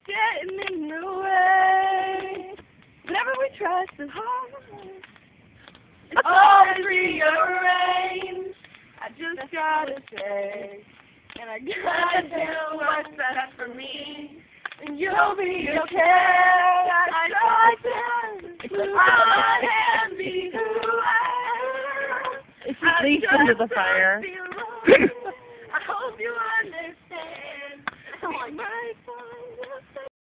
getting in the way. Whenever we try so hard, it's always rearranged. I just gotta say, and I gotta do what's best for me, and you'll be okay. I try to be who I am. It's just leaks into the fire. I hope you understand. Oh my God.